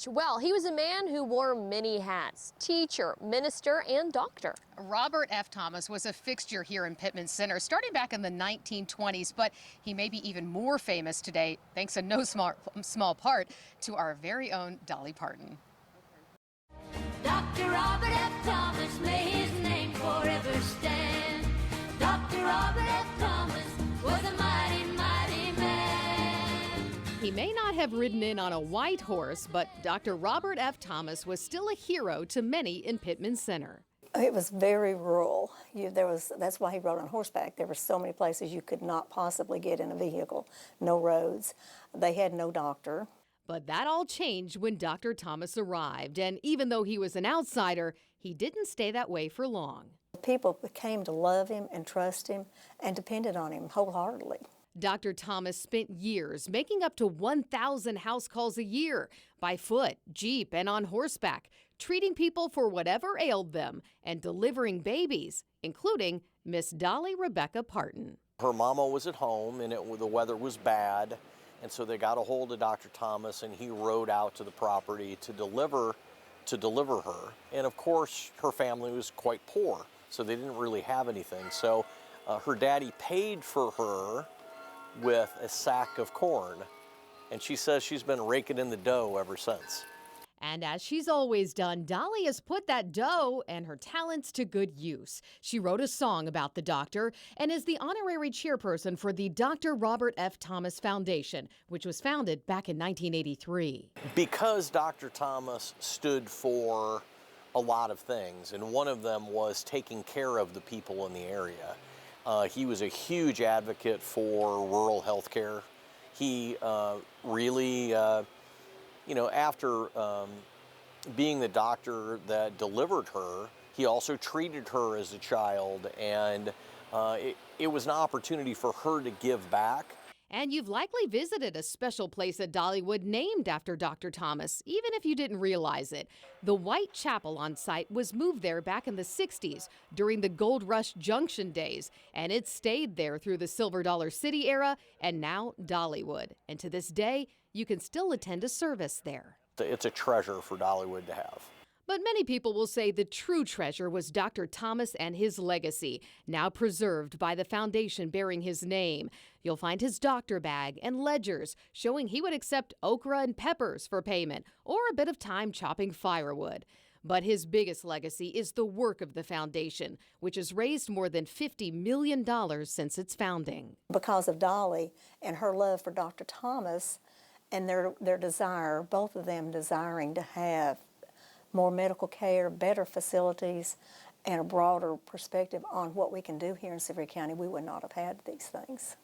Well, he was a man who wore many hats: teacher, minister, and doctor. Robert F. Thomas was a fixture here in Pittman Center starting back in the 1920s, but he may be even more famous today thanks in no small part to our very own Dolly Parton. Dr. Robert F. Thomas, may his name forever stand. Dr. Robert F. Thomas was a mighty, mighty man. He may not have ridden in on a white horse, but Dr. Robert F. Thomas was still a hero to many in Pittman Center. It was very rural. That's why he rode on horseback. There were so many places you could not possibly get in a vehicle, no roads. They had no doctor. But that all changed when Dr. Thomas arrived, and even though he was an outsider, he didn't stay that way for long. People came to love him and trust him and depended on him wholeheartedly. Dr. Thomas spent years making up to 1,000 house calls a year, by foot, jeep, and on horseback, treating people for whatever ailed them and delivering babies, including Miss Dolly Rebecca Parton. Her mama was at home and the weather was bad, and so they got a hold of Dr. Thomas and he rode out to the property to deliver her. And of course, her family was quite poor, so they didn't really have anything. So her daddy paid for her with a sack of corn, and she says she's been raking in the dough ever since. And as she's always done, Dolly has put that dough and her talents to good use. She wrote a song about the doctor and is the honorary chairperson for the Dr. Robert F. Thomas Foundation, which was founded back in 1983. Because Dr. Thomas stood for a lot of things, and one of them was taking care of the people in the area. He was a huge advocate for rural health care. He really, after being the doctor that delivered her, he also treated her as a child, and it was an opportunity for her to give back. And you've likely visited a special place at Dollywood named after Dr. Thomas, even if you didn't realize it. The White Chapel on site was moved there back in the 60s during the Gold Rush Junction days, and it stayed there through the Silver Dollar City era and now Dollywood. And to this day, you can still attend a service there. It's a treasure for Dollywood to have. But many people will say the true treasure was Dr. Thomas and his legacy, now preserved by the foundation bearing his name. You'll find his doctor bag and ledgers showing he would accept okra and peppers for payment or a bit of time chopping firewood. But his biggest legacy is the work of the foundation, which has raised more than $50 million since its founding. Because of Dolly and her love for Dr. Thomas and their desire, both of them desiring to have more medical care, better facilities, and a broader perspective on what we can do here in Sevier County, we would not have had these things.